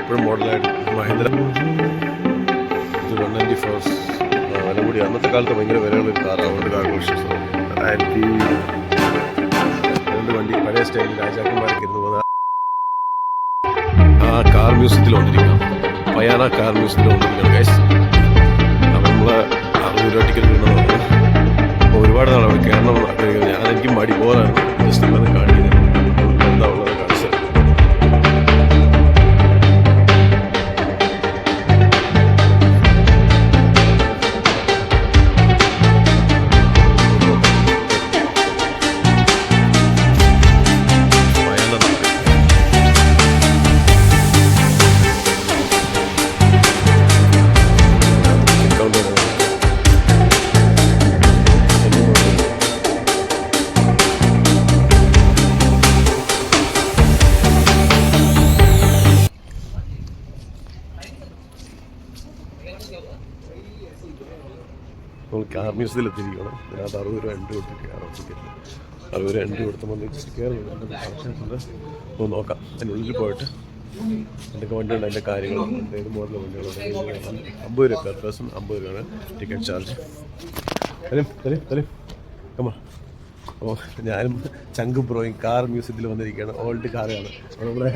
ഇപ്പോഴും മോഡലായിട്ട് മഹീന്ദ്ര ഇത് 194 വില കൂടി. അന്നത്തെ കാലത്ത് ഭയങ്കര വിലയുള്ളൊരു കാറാണ്. അതുകൊണ്ട് കാർ കളക്ഷൻസ് 2002 വണ്ടി പഴയ സ്റ്റൈലിൽ രാജാക്കന്മാരൊക്കെ ഇരുന്ന് പോകുന്ന ആ കാർ മ്യൂസിയത്തിൽ വന്നിരിക്കണം. പയാന കാർ മ്യൂസിയത്തിൽ വന്നിരിക്കണം ഗൈസ്. അപ്പം നമ്മൾ 60 രൂപ ടിക്കറ്റ് കിട്ടുന്നതാണ്. അപ്പോൾ ഒരുപാട് നാളെ അവിടെ കയറണം. എനിക്ക് മടി പോകാനായിരുന്നു. ജസ്റ്റ് ഉള്ളത് കാണിക്കുന്നത് എന്താ ഉള്ളത് കാണിച്ചത്. നമ്മൾ കാർ മ്യൂസിയത്തിൽ എത്തിയിരിക്കണം. ഇതിനകത്ത് 60 രൂപ എൻട്രി കൊടുത്ത് കയറാം. ടിക്കറ്റ് 60 രൂപ എൻട്രി കൊടുത്ത് വന്ന് ജസ്റ്റ് കയറുന്നുണ്ട്. കളക്ഷൻസ് ഉണ്ട്. ഒന്ന് നോക്കാം. അതിനുള്ളിൽ പോയിട്ട് എന്തൊക്കെ വണ്ടിയുണ്ട്, അതിൻ്റെ കാര്യങ്ങളുണ്ട്, ഏത് മോഡൽ വണ്ടികളുണ്ട്. 50 രൂപ പെർ പേഴ്സൺ, 50 രൂപയാണ് ടിക്കറ്റ് ചാർജ്. തരും കമാ. അപ്പോൾ ഞാനും ചങ്ക് ബ്രോയും കാർ മ്യൂസിയത്തിൽ വന്നിരിക്കുകയാണ്. ഓൾഡ് കാറാണ് നമ്മുടെ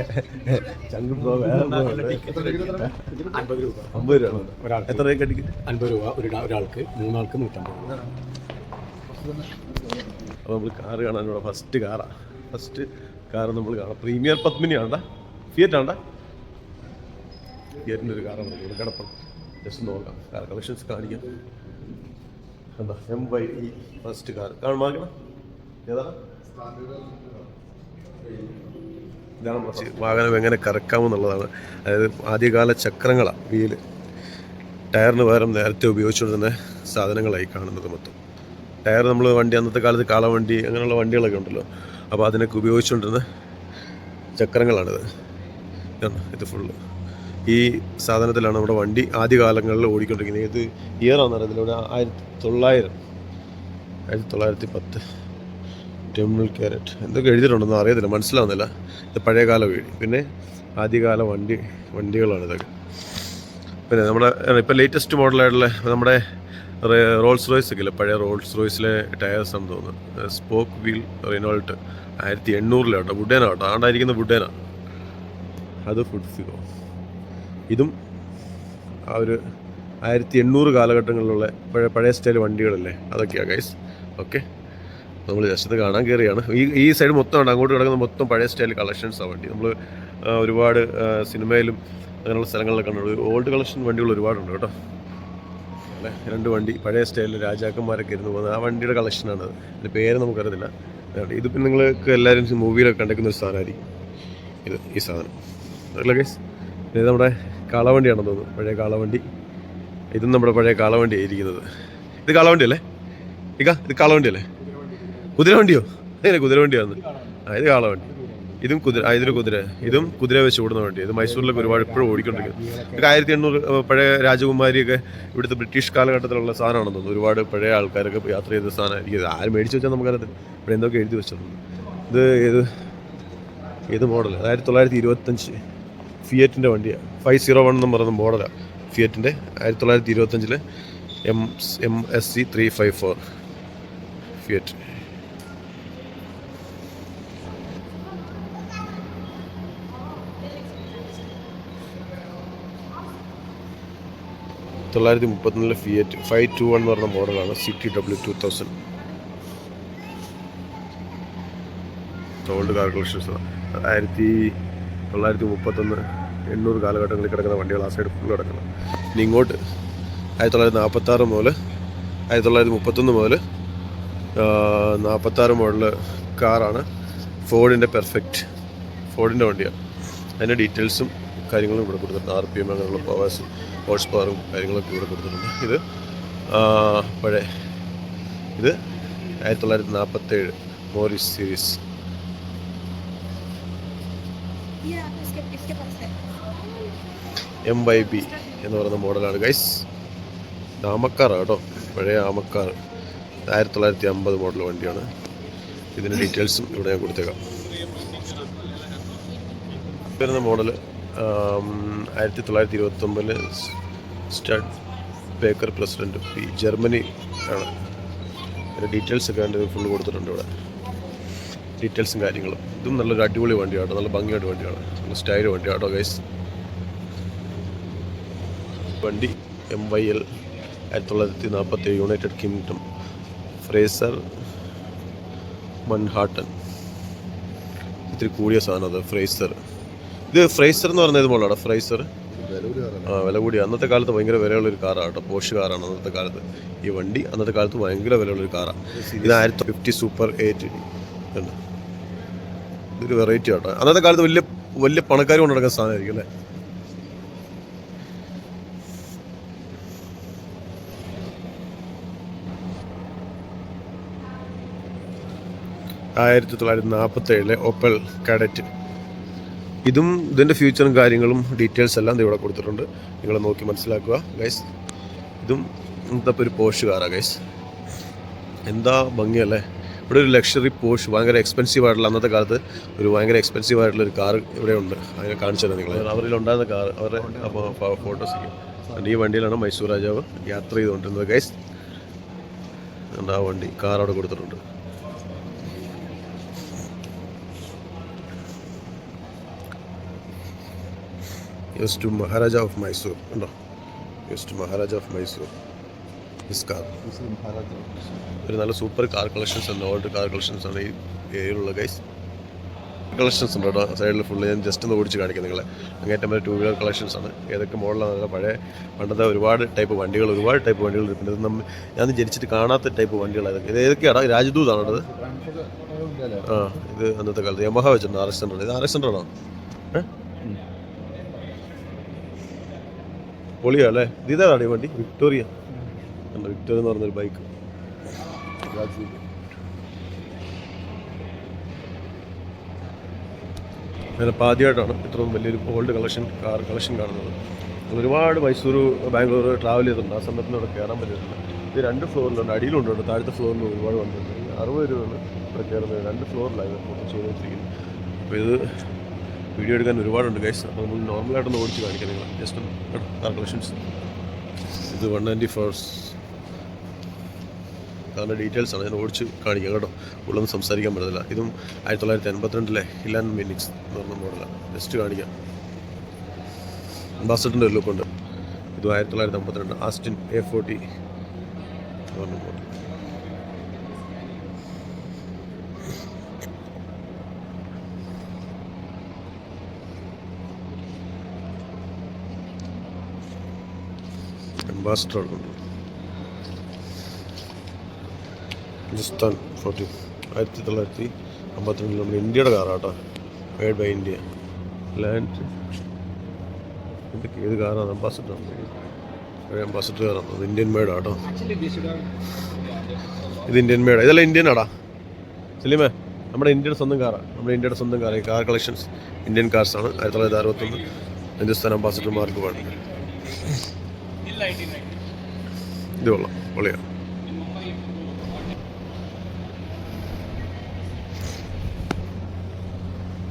ചങ്ക് ബ്രോ. വേറെ 50 രൂപ ഒരാൾ. എത്ര രൂപ ടിക്കറ്റ്? 50 രൂപ ഒരാൾക്ക്, 3 ആൾക്ക് 150 രൂപ. അപ്പോൾ നമ്മൾ കാറ് കാണാൻ ഇവിടെ ഫസ്റ്റ് കാറ് നമ്മൾ കാണാം. പ്രീമിയർ പത്മിനിയാണ്ട, ഫിയറ്റ് ആണ്ട, ഫിയറ്റിൻ്റെ ഒരു കാറാണ് ഇവിടെ കിടപ്പണം. ജസ്റ്റ് നോക്കാം, കാർ കളക്ഷൻസ് കാണിക്കാം. എന്താ MYE ഫസ്റ്റ് കാർ കാണാൻ ഏതാണ്? ഇതാണ് വാഹനം എങ്ങനെ കറക്കാമെന്നുള്ളതാണ്. അതായത് ആദ്യകാല ചക്രങ്ങളാണ്, വീല്. ടയറിന് പകരം നേരത്തെ ഉപയോഗിച്ചുകൊണ്ടിരുന്ന സാധനങ്ങളായി കാണുന്നത് മൊത്തം. ടയർ നമ്മൾ വണ്ടി അന്നത്തെ കാലത്ത് കാളവണ്ടി അങ്ങനെയുള്ള വണ്ടികളൊക്കെ ഉണ്ടല്ലോ, അപ്പോൾ അതിനൊക്കെ ഉപയോഗിച്ചുകൊണ്ടിരുന്ന ചക്രങ്ങളാണിത്. ഇത് ഫുള്ള് ഈ സാധനത്തിലാണ് നമ്മുടെ വണ്ടി ആദ്യകാലങ്ങളിൽ ഓടിക്കൊണ്ടിരിക്കുന്നത്. ഏത് ഇയറാണെന്ന് അറിയത്തില്ല. ഇവിടെ 1910 ടെമ്പിൾ ക്യാരറ്റ് എന്തൊക്കെ എഴുതിയിട്ടുണ്ടെന്ന് അറിയത്തില്ല, മനസ്സിലാവുന്നില്ല. ഇത് പഴയകാല വീട്. പിന്നെ ആദ്യകാല വണ്ടികളാണ് ഇതൊക്കെ. പിന്നെ നമ്മുടെ ഇപ്പോൾ ലേറ്റസ്റ്റ് മോഡലായിട്ടുള്ള നമ്മുടെ റോൾസ് റോയ്സ് ഒക്കെ ഇല്ലേ, പഴയ റോൾസ് റോയ്സിലെ ടയേഴ്സ് ആണെന്ന് തോന്നുന്നു. സ്പോക്ക് വീൽ റിനോൾട്ട് 1800 കേട്ടോ. വുഡേന കേട്ടോ, ആണ്ടായിരിക്കുന്ന വുഡേന. അത് ഫുഡ് ഫിഗോ. ഇതും ആ ഒരു 1800 കാലഘട്ടങ്ങളിലുള്ള പഴയ സ്റ്റൈൽ വണ്ടികളല്ലേ, അതൊക്കെയാണ് ഗൈസ്. ഓക്കെ, നമ്മൾ ജസ്റ്റ് കാണാൻ കയറിയാണ്. ഈ സൈഡ് മൊത്തം ഉണ്ട്, അങ്ങോട്ട് കിടക്കുന്ന മൊത്തം പഴയ സ്റ്റൈൽ കളക്ഷൻസാണ് വണ്ടി. നമ്മൾ ഒരുപാട് സിനിമയിലും അങ്ങനെയുള്ള സ്ഥലങ്ങളിലൊക്കെ കണ്ടു. ഓൾഡ് കളക്ഷൻ വണ്ടികൾ ഒരുപാടുണ്ട് കേട്ടോ. അല്ലേ, 2 വണ്ടി പഴയ സ്റ്റൈലിൽ രാജാക്കന്മാരൊക്കെ ഇരുന്ന് പോകുന്നത്. ആ വണ്ടിയുടെ കളക്ഷനാണത്. അതിൻ്റെ പേര് നമുക്കറിയത്തില്ല. ഇതിപ്പോൾ നിങ്ങൾക്ക് എല്ലാവരും മൂവിയിലൊക്കെ കണ്ടിരിക്കുന്ന ഒരു സാധനമായിരിക്കും ഈ സാധനം. അതല്ല ഗൈസ്, ഇത് നമ്മുടെ കാളവണ്ടിയാണെന്ന് തോന്നുന്നു, പഴയ കാളവണ്ടി. ഇതും നമ്മുടെ പഴയ കാളവണ്ടിയാണ് ഇരിക്കുന്നത്. ഇത് കാളവണ്ടി അല്ലേ ഇത് കാളവണ്ടി അല്ലേ? കുതിരവണ്ടിയോ? അങ്ങനെ കുതിരവണ്ടിയാണ്. ഇത് കാളവണ്ടി. ഇതും ഇതിന് ഇതും കുതിര വെച്ച് ഓടുന്ന വണ്ടി. ഇത് മൈസൂരിലൊക്കെ ഒരുപാട് ഇപ്പോഴും ഓടിക്കൊണ്ടിരിക്കുന്നത്. ഇതൊക്കെ 1800 പഴയ രാജകുമാരിയൊക്കെ ഇവിടുത്തെ ബ്രിട്ടീഷ് കാലഘട്ടത്തിലുള്ള സാധനമാണെന്ന് തോന്നുന്നു. ഒരുപാട് പഴയ ആൾക്കാരൊക്കെ യാത്ര ചെയ്ത സാധനമായിരിക്കും. ആരും മേടിച്ച് വെച്ചാൽ നമുക്കറിയത്തില്ല. ഇവിടെ എന്തൊക്കെ എഴുതി വെച്ചിട്ടുണ്ട്. ഇത് ഏത് മോഡൽ? 1925 ഫിയറ്റിൻ്റെ വണ്ടിയാണ്. 501 എന്ന് പറയുന്ന മോഡലാണ് ഫിയറ്റിൻ്റെ. 1925 MSC 354 ഫിയറ്റ്. ഫിയറ്റ് 521 എന്ന് പറഞ്ഞ മോഡലാണ്. CTW 2000. ഓൾഡ് കാർ കളക്ഷൻസ് 1931 800 കാലഘട്ടങ്ങളിൽ കിടക്കുന്ന വണ്ടികൾ ആ സൈഡ് ഫുൾ കിടക്കണം. ഇനി ഇങ്ങോട്ട് 1946 മുതൽ 1931 മുതൽ 46 മോഡൽ കാറാണ്. ഫോർഡിൻ്റെ ഫോർഡിൻ്റെ വണ്ടിയാണ്. അതിൻ്റെ ഡീറ്റെയിൽസും കാര്യങ്ങളും ഇവിടെ കൊടുത്തിട്ടുണ്ട്. RPM അങ്ങനെയുള്ള പവേഴ്സും ഹോഴ്സ് പവറും കാര്യങ്ങളൊക്കെ ഇവിടെ കൊടുത്തിട്ടുണ്ട്. ഇത് പഴയ 1947 മോറിസ് സീരീസ്. MYB എന്ന് പറയുന്ന മോഡലാണ് ഗൈസ്. ആമക്കാറാണ് കേട്ടോ, പഴയ ആമക്കാർ. 1950 മോഡൽ വണ്ടിയാണ്. ഇതിൻ്റെ ഡീറ്റെയിൽസും ഇവിടെ ഞാൻ കൊടുത്തേക്കാം. വരുന്ന model 1929 stud Baker president Germany ആണ്. അതിൻ്റെ ഡീറ്റെയിൽസൊക്കെ അതിൻ്റെ ഫുള്ള് കൊടുത്തിട്ടുണ്ട് ഇവിടെ, ഡീറ്റെയിൽസും കാര്യങ്ങളും. ഇതും നല്ലൊരു അടിപൊളി വണ്ടിയാട്ടോ, നല്ല ഭംഗിയായിട്ട് വണ്ടിയാണ്, നല്ല സ്റ്റൈൽ വണ്ടിയാട്ടോ ഗൈസ്. വണ്ടി MYL 1947 United Kingdom Fraser Manhattan. ഇത്തിരി കൂടിയ സാധനം അത് ഫ്രേസർ. ഇത് ഫ്രേസർ എന്ന് പറയുന്നത് മോളാണ് ഫ്രേസർ. വില കൂടി. അന്നത്തെ കാലത്ത് ഭയങ്കര വിലയുള്ളൊരു കാറാണ് കേട്ടോ, പോഷ് കാറാണ് അന്നത്തെ കാലത്ത്. ഈ വണ്ടി അന്നത്തെ കാലത്ത് ഭയങ്കര വിലയുള്ളൊരു കാറാണ്. ഇത് 1950 സൂപ്പർ 8 ഉണ്ട്. ഇതൊരു വെറൈറ്റി ആട്ടോ. അന്നത്തെ കാലത്ത് വലിയ വലിയ പണക്കാർ കൊണ്ട് നടക്കുന്ന സാധനമായിരിക്കും അല്ലേ. 1947 ഓപ്പൽ കാഡറ്റ്. ഇതും ഇതിൻ്റെ ഫ്യൂച്ചറും കാര്യങ്ങളും ഡീറ്റെയിൽസ് എല്ലാം ഇവിടെ കൊടുത്തിട്ടുണ്ട്, നിങ്ങൾ നോക്കി മനസ്സിലാക്കുക ഗൈസ്. ഇതും ഇന്നത്തെ ഒരു പോഷ് കാറാണ് ഗൈസ്. എന്താ ഭംഗിയല്ലേ. ഇവിടെ ഒരു ലക്ഷറി പോഷ്, ഭയങ്കര എക്സ്പെൻസീവ് ആയിട്ടുള്ള, അന്നത്തെ കാലത്ത് ഒരു ഭയങ്കര എക്സ്പെൻസീവ് ആയിട്ടുള്ള ഒരു കാർ ഇവിടെ ഉണ്ട്. അതിനെ കാണിച്ചു തരാം നിങ്ങൾ. അവരിലുണ്ടായിരുന്ന കാർ, അവരുടെ ഫോട്ടോസ്. ഈ വണ്ടിയിലാണ് മൈസൂർ രാജാവ് യാത്ര ചെയ്തുകൊണ്ടിരുന്നത് ഗൈസ്. ആ വണ്ടി കാർ അവിടെ കൊടുത്തിട്ടുണ്ട്. Yes to Maharaja of Mysore. No. Yes to Maharaja of Mysore. This car. This is Maharaja. ഒരു നല്ല സൂപ്പർ കാർ കളക്ഷൻസ് ഉണ്ട്, ഓൾഡ് കാർ കളക്ഷൻസ് ആണ് ഈ ഏരിയയിലുള്ള ഗൈസ്. കളക്ഷൻസ് ഉണ്ട് കേട്ടോ സൈഡിൽ ഫുള്ള്. ഞാൻ ജസ്റ്റ് ഒന്ന് ഓടിച്ച് കാണിക്കാം നിങ്ങളെ. അങ്ങേറ്റം വരെ 2 വീലർ കളക്ഷൻസ് ആണ്. ഏതൊക്കെ മോഡലാണ്, പഴയ പണ്ടത്തെ ഒരുപാട് ടൈപ്പ് വണ്ടികൾ പിന്നെ ഞാൻ ജനിച്ചിട്ട് കാണാത്ത ടൈപ്പ് വണ്ടികളാണ്. ഇത് ഏതൊക്കെയാണ്? രാജദൂതാണോ അത്? ആ, ഇത് അന്നത്തെ കാലത്ത് യമഹ വെച്ചിട്ടുണ്ട്. RX 100. ഇത് RX 100 ആണോ? പൊളിയാ അല്ലേ. ഇതാണ് ഈ വണ്ടി, വിക്ടോറിയ. വിക്ടോറിയ എന്ന് പറഞ്ഞൊരു ബൈക്ക്. ഞാനിപ്പോൾ ആദ്യമായിട്ടാണ് ഇത്രയും വലിയൊരു ഓൾഡ് കാർ കളക്ഷൻ കാണുന്നത്. ഒരുപാട് മൈസൂർ, ബാംഗ്ലൂർ ട്രാവൽ ചെയ്തിട്ടുണ്ട്. ആ സമയത്തിന് ഇവിടെ കയറാൻ പറ്റിയിട്ടുണ്ട്. ഇത് 2 ഫ്ലോറിലുണ്ട്, അടിയിലുണ്ട്. താഴത്തെ ഫ്ലോറിൽ ഒരുപാട് വന്നിട്ടുണ്ട്. 60 രൂപയാണ് ഇവിടെ കയറുന്നത്. 2 ഫ്ലോറിലാണ് ഫോട്ടോ ചെയ്ത് വെച്ചിരിക്കുന്നത്. അപ്പോൾ ഇത് വീഡിയോ എടുക്കാൻ ഒരുപാടുണ്ട് ഗൈസ്. അപ്പോൾ നമ്മൾ നോർമലായിട്ടൊന്ന് ഓടിച്ച് കാണിക്കാം നിങ്ങൾ. ജസ്റ്റ് ഒന്ന് കാർ കളക്ഷൻസ്. ഇത് 194 കാറിൻ്റെ ഡീറ്റെയിൽസ് ആണ് ഞാൻ ഓടിച്ച് കാണിക്കാം കേട്ടോ. ഉള്ളൊന്നും സംസാരിക്കാൻ പറ്റത്തില്ല. ഇതും 1982 ഇലാൻ മിനിക്സ് എന്ന് പറഞ്ഞ മോഡലാണ്. ജസ്റ്റ് കാണിക്കാം. അംബാസഡറിൻ്റെ ഒരു ലുക്കുണ്ട്. ഇത് 1952 ആസ്റ്റിൻ A40 എന്ന് പറഞ്ഞ മോഡൽ. അംബാസഡർ ഹിന്ദുസ്ഥാൻ 40 1952 നമ്മുടെ ഇന്ത്യയുടെ കാറാട്ടോ. Made by India. ലാൻഡ് ഇതൊക്കെ ഏത് കാറാണ്? അംബാസഡർ. അംബാസഡർ കാറാണ്. അത് ഇന്ത്യൻ മെയ്ഡ് ആട്ടോ. ഇത് ഇന്ത്യൻ മെയ്ഡ്. ഇതെല്ലാം ഇന്ത്യൻ ആടാ സലീമേ. നമ്മുടെ ഇന്ത്യയുടെ സ്വന്തം കാറാണ്. നമ്മുടെ ഇന്ത്യയുടെ സ്വന്തം കാർ. കാർ കളക്ഷൻസ് ഇന്ത്യൻ കാർസാണ്. 1961 ഹിന്ദുസ്ഥാൻ അംബാസഡർ മാർക്ക് 1. ഇത് കൊള്ളാം, പൊളിയാണ്.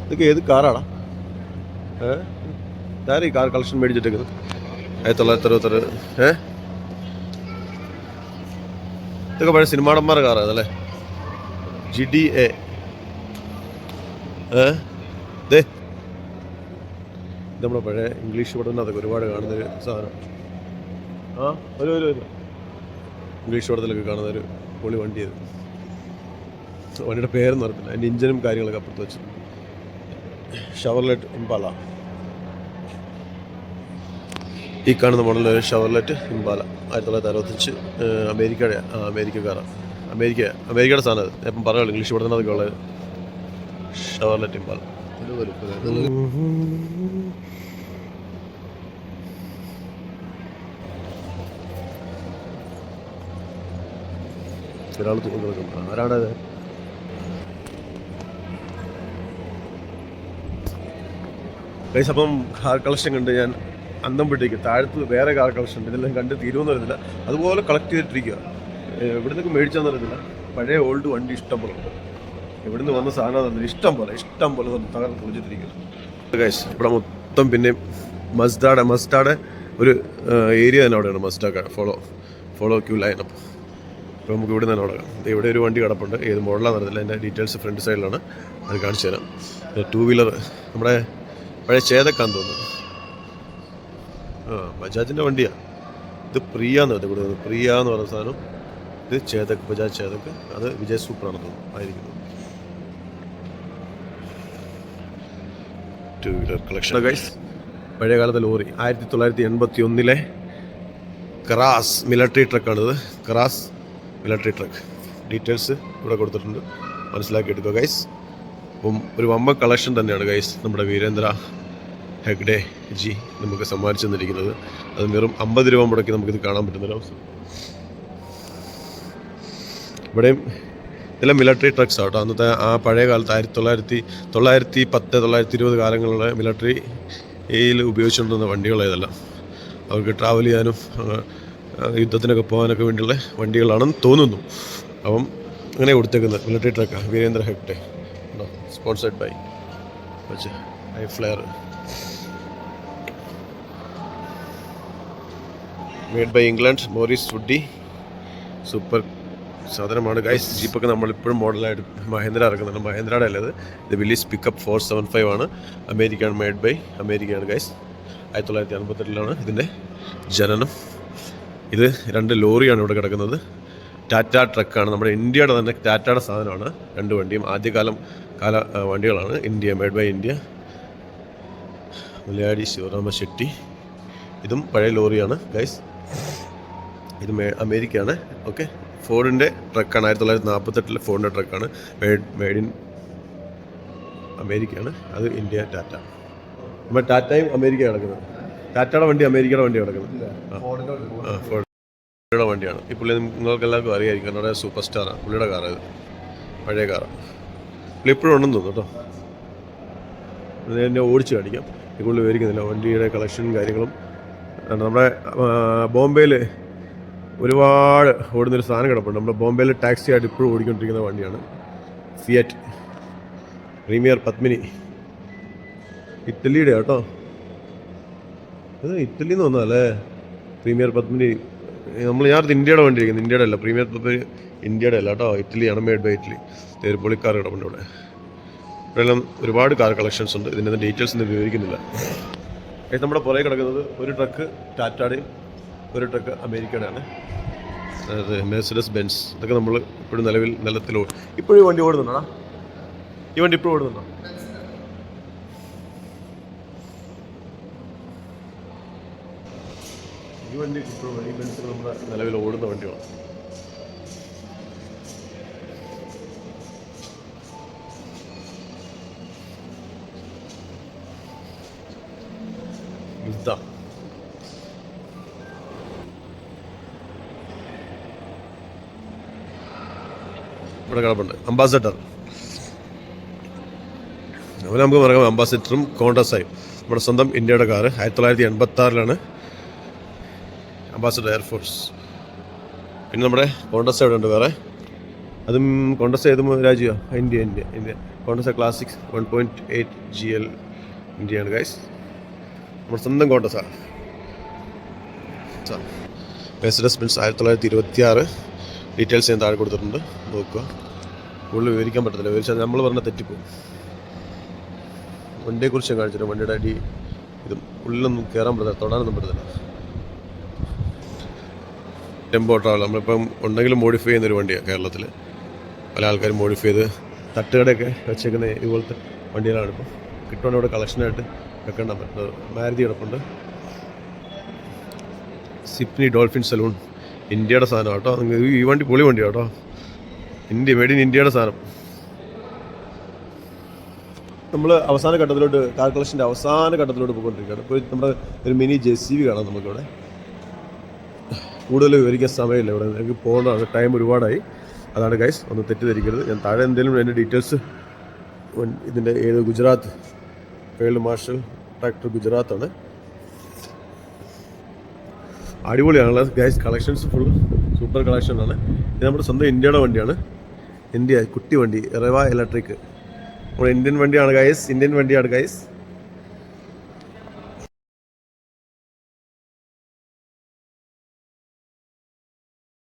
ഇതൊക്കെ ഏത് കാറാടാ? ഇതാരും ഈ കാർ കളക്ഷൻ മേടിച്ചിട്ടേക്കുന്നത് 1962. ഇതൊക്കെ പഴയ സിനിമാടന്മാരുടെ കാറാണ് അല്ലേ? GTA. ഇത് നമ്മുടെ പഴയ ഇംഗ്ലീഷ് പടത്തിന് അതൊക്കെ ഒരുപാട് കാണുന്നൊരു സാധനം. ഒരു ഇംഗ്ലീഷ് പടത്തിലൊക്കെ കാണുന്നൊരു പൊളി വണ്ടിയത്. വണ്ടിയുടെ പേരെന്ന് പറഞ്ഞില്ല, അതിൻ്റെ ഇഞ്ചിനും കാര്യങ്ങളൊക്കെ അപ്പുറത്ത് വെച്ചു. Chevrolet impala. ഈ കാണുന്ന മോഡൽ ഷവർലെറ്റ് ഇംപാല 1965 അമേരിക്കക്കാരാണ്. അമേരിക്കയുടെ സാധനം അത്. ഞാൻ ഇപ്പം പറയുള്ളൂ, ഇംഗ്ലീഷ് പടത്തിന് അതൊക്കെ ഉള്ളത്. Chevrolet impala. ഒരാൾ തൂങ്ങി കിടക്കുന്നു. ആരാണത്? ഗൈസ്, അപ്പം കാർ കളക്ഷൻ കണ്ട് ഞാൻ അന്തം വിട്ടിരിക്കും. താഴത്ത് വേറെ കാർ കളക്ഷൻ ഉണ്ട്. ഇതെല്ലാം കണ്ട് തീരുമെന്ന് അറിയത്തില്ല. അതുപോലെ കളക്ട് ചെയ്തിട്ടിരിക്കുക. എവിടെ നിന്നൊക്കെ മേടിച്ചാന്ന് അറിയത്തില്ല. പഴയ ഓൾഡ് വണ്ടി ഇഷ്ടം പോലെ ഉണ്ട്. എവിടെ നിന്ന് വന്ന സാധനം ഇഷ്ടം പോലെ തകർന്ന് കുളിച്ചിട്ടിരിക്കുന്നു. ഗൈസ്, ഇവിടെ മൊത്തം പിന്നെ മസ്റ്റാടെ ഒരു ഏരിയ തന്നെ അവിടെയാണ് മസ്റ്റാക്ക ഫോളോ ക്യൂ ലൈനപ്പ്. അപ്പോൾ നമുക്ക് ഇവിടെ തന്നെ തുടങ്ങാം. ഇവിടെ ഒരു വണ്ടി കിടപ്പുണ്ട്, ഏത് മോഡലാണെന്ന് അറിയത്തില്ല. എൻ്റെ ഡീറ്റെയിൽസ് ഫ്രണ്ട് സൈഡിലാണ്, അത് കാണിച്ചു തരാം. 2 വീലർ നമ്മുടെ പഴയ ചേതക്കാന്ന് തോന്നുന്നു. ബജാജിൻ്റെ വണ്ടിയാണ് ഇത്. പ്രിയ എന്ന് പറയുന്നത് കൊടുക്കുന്നത്, പ്രിയ എന്ന് പറയുന്ന സാധനം. ഇത് ചേതക്, ബജാജ് ചേതക്. അത് വിജയ് സൂപ്പറാണെന്ന് തോന്നുന്നു ആയിരിക്കുന്നു. 2 വീലർ കളക്ഷൻ ഗൈസ്. പഴയ കാലത്തെ ലോറി 1981 ക്രാസ് മിലിറ്ററി ട്രക്കാണിത്. KrAZ military truck. ഡീറ്റെയിൽസ് ഇവിടെ കൊടുത്തിട്ടുണ്ട്, മനസ്സിലാക്കി എടുക്കുക ഗൈസ്. അപ്പം ഒരു വമ്പ കളക്ഷൻ തന്നെയാണ് ഗൈസ് നമ്മുടെ വീരേന്ദ്ര ഹെഗ്ഡെ ജി നമുക്ക് സമ്മാനിച്ചു തന്നിരിക്കുന്നത്. അത് വെറും 50 രൂപ മുടക്കി നമുക്കിത് കാണാൻ പറ്റുന്നൊരവസ്ഥ. ഇവിടെയും ഇതെല്ലാം മിലിറ്ററി ട്രക്സ് ആട്ടോ. അന്നത്തെ ആ പഴയ കാലത്ത് 1910, 1920 കാലങ്ങളിലെ മിലിറ്ററിയിൽ ഉപയോഗിച്ചുകൊണ്ടിരുന്ന വണ്ടികളായതെല്ലാം. അവർക്ക് ട്രാവൽ ചെയ്യാനും യുദ്ധത്തിനൊക്കെ പോകാനൊക്കെ വേണ്ടിയുള്ള വണ്ടികളാണെന്ന് തോന്നുന്നു. അപ്പം അങ്ങനെ കൊടുത്തേക്കുന്നത് മിലിറ്ററി ട്രക്കാണ്. Virendra Hegde sponsored by I flair, made by England, Morris Woody. Super സാധനമാണ് ഗൈസ്. ജീപ്പൊക്കെ നമ്മളിപ്പോഴും മോഡലായിട്ട് മഹേന്ദ്ര ഇറക്കുന്നുണ്ട്. മഹേന്ദ്രയുടെ അല്ലത്, ഇത് വില്ലീസ് പിക്കപ്പ് 475 ആണ്. അമേരിക്കയാണ്, മെയ്ഡ് ബൈ അമേരിക്കയാണ് ഗൈസ്. 1958 ഇതിൻ്റെ ജനനം. ഇത് 2 ലോറിയാണ് ഇവിടെ കിടക്കുന്നത്. ടാറ്റ ട്രക്കാണ്, നമ്മുടെ ഇന്ത്യയുടെ തന്നെ ടാറ്റയുടെ സാധനമാണ്. 2 വണ്ടിയും ആദ്യകാല വണ്ടികളാണ്. India, made by India. Malayali Shivarama Shetty. ഇതും പഴയ ലോറിയാണ് ഗൈസ്. ഇത് അമേരിക്കയാണ്. ഓക്കെ, ഫോർഡിൻ്റെ ട്രക്കാണ്. 1948 ഫോർഡിൻ്റെ ട്രക്കാണ്. മെയ്ഡ് ഇൻ അമേരിക്കയാണ്. അത് ഇന്ത്യ ടാറ്റ. നമ്മൾ ടാറ്റയും അമേരിക്ക കിടക്കുന്നത്. ടാറ്റയുടെ വണ്ടി അമേരിക്കയുടെ വണ്ടി കിടക്കുന്നത്. ഫോർഡിൻ്റെ വണ്ടിയാണ്. ഈ പുള്ളി നിങ്ങൾക്ക് എല്ലാവർക്കും അറിയായിരിക്കും, നമ്മുടെ സൂപ്പർ സ്റ്റാറാണ് പുള്ളിയുടെ കാറാണ്. ഇത് പഴയ കാറാണ്. പുള്ളി ഇപ്പോഴും ഉണ്ടെന്ന് തോന്നുന്നു കേട്ടോ. എന്നെ ഓടിച്ച് കാണിക്കാം. ഈ പുള്ളി വിവരിക്കുന്നില്ല വണ്ടിയുടെ കളക്ഷനും കാര്യങ്ങളും. നമ്മുടെ ബോംബെയിൽ ഒരുപാട് ഓടുന്നൊരു സാധനം കിടപ്പുണ്ട്. നമ്മുടെ ബോംബെയിൽ ടാക്സി ആയിട്ട് ഇപ്പോഴും ഓടിക്കൊണ്ടിരിക്കുന്ന വണ്ടിയാണ് ഫിയറ്റ് പ്രീമിയർ പത്മിനി. ഇറ്റലിയുടെ കേട്ടോ. ഇത് ഇറ്റലിയിൽ നിന്ന് വന്നതല്ലേ പ്രീമിയർ പത്മിനി. ഞാനത് ഇന്ത്യയുടെ വണ്ടി ഇരിക്കുന്നത്, ഇന്ത്യയുടെ അല്ല. പ്രീമിയർ പത്മിനി ഇന്ത്യയുടെ അല്ല കേട്ടോ, ഇറ്റലിയാണ്, മെയ്ഡ് ബൈ ഇറ്റലി. ഒരു പൊളിക്കാർ കിടപ്പുണ്ട് ഇവിടെ. ഇവിടെയെല്ലാം ഒരുപാട് കാർ കളക്ഷൻസ് ഉണ്ട്. ഇതിൻ്റെ ഡീറ്റെയിൽസ് ഒന്നും വിവരിക്കുന്നില്ല. നമ്മുടെ പുറകെ കിടക്കുന്നത് ഒരു ട്രക്ക് ടാറ്റയുടെയും ഒരു ട്രക്ക് അമേരിക്കയുടെയാണ്. അതായത് മെഴ്സിഡസ് ബെൻസ്. ഇതൊക്കെ നമ്മൾ ഇപ്പോഴും നിലത്തിൽ ഇപ്പോഴും ഈ വണ്ടി ഓടുന്നുണ്ടോ? ഈ വണ്ടി ഇപ്പോഴും ഓടുന്നുണ്ടോ? ഈ വണ്ടി ഇപ്പോഴും ഈ ബെൻസ് നമ്മുടെ നിലവിൽ ഓടുന്ന വണ്ടിയാണ്. ഇവിടെ കിടപ്പുണ്ട് അംബാസഡർ. അതുപോലെ നമുക്ക് പറയാം അംബാസഡറും കോണ്ടസായും. നമ്മുടെ സ്വന്തം ഇന്ത്യയുടെ കാറ് 1986 അംബാസഡർ എയർഫോഴ്സ്. പിന്നെ നമ്മുടെ കോണ്ടസ ഇവിടെ ഉണ്ട് വേറെ. അതും കോണ്ടസ ഏത് രാജ്യമാണ്? ഇന്ത്യ. കോണ്ടസ ക്ലാസിക് 1.8 GL ഇന്ത്യയാണ് ഗൈസ്. നമ്മുടെ സ്വന്തം കോണ്ടസ. Mercedes Benz 1926. ഡീറ്റെയിൽസ് ഞാൻ താഴെ കൊടുത്തിട്ടുണ്ട്, നോക്കുക. കൂടുതൽ വിവരിക്കാൻ പറ്റത്തില്ല, വിവരിച്ചാൽ നമ്മൾ പറഞ്ഞാൽ തെറ്റിപ്പോകും. വണ്ടിയെക്കുറിച്ച് ഞാൻ കാണിച്ചിട്ട് വണ്ടിയുടെ ഇതും ഉള്ളിലൊന്നും കയറാൻ പറ്റത്തില്ല, തൊടാനൊന്നും പറ്റത്തില്ല. ടെമ്പോ ട്രാവൽ നമ്മളിപ്പം ഉണ്ടെങ്കിലും മോഡിഫൈ ചെയ്യുന്നൊരു വണ്ടിയാണ് കേരളത്തിൽ. പല ആൾക്കാരും മോഡിഫൈ ചെയ്ത് തട്ടുകടയൊക്കെ വെച്ചേക്കുന്ന ഇതുപോലത്തെ വണ്ടികളാണ് ഇപ്പം കിട്ടുവാണ് ഇവിടെ കളക്ഷനായിട്ട് വെക്കേണ്ട പറ്റുന്നത്. മാരുതി കിടപ്പുണ്ട്. സിപ്നി ഡോൾഫിൻ സലൂൺ ഇന്ത്യയുടെ സാധനം കേട്ടോ. ഈ വണ്ടി പൊളി വണ്ടിയാണ് കേട്ടോ. മെയ്ഡ് ഇൻ ഇന്ത്യയുടെ സാധനം. നമ്മൾ അവസാന ഘട്ടത്തിലോട്ട് കാർ കളക്ഷൻ്റെ അവസാന ഘട്ടത്തിലോട്ട് പോയിക്കൊണ്ടിരിക്കുകയാണ്. ഇപ്പോൾ നമ്മുടെ ഒരു മിനി JCB കാണാം നമുക്കിവിടെ. കൂടുതൽ വിവരിക്കാൻ സമയമില്ല, ഇവിടെ എനിക്ക് പോകേണ്ടതാണ്, ടൈം ഒരുപാടായി. അതാണ് ഗൈസ്, ഒന്ന് തെറ്റിദ്ധരിക്കരുത്. ഞാൻ താഴെ എന്തെങ്കിലും എൻ്റെ ഡീറ്റെയിൽസ് ഇതിൻ്റെ ഏത് ഗുജറാത്ത് ഫീൽഡ് മാർഷൽ ട്രാക്ടർ ഗുജറാത്താണ്. അടിപൊളിയാണല്ലോ ഗൈസ്, കളക്ഷൻസ് ഫുൾ സൂപ്പർ കളക്ഷനാണ്. ഇത് നമ്മുടെ സ്വന്തം ഇന്ത്യയുടെ വണ്ടിയാണ്. ഇന്ത്യ കുട്ടി വണ്ടി റെവ ഇലക്ട്രിക്. നമ്മുടെ ഇന്ത്യൻ വണ്ടിയാണ് ഗൈസ്.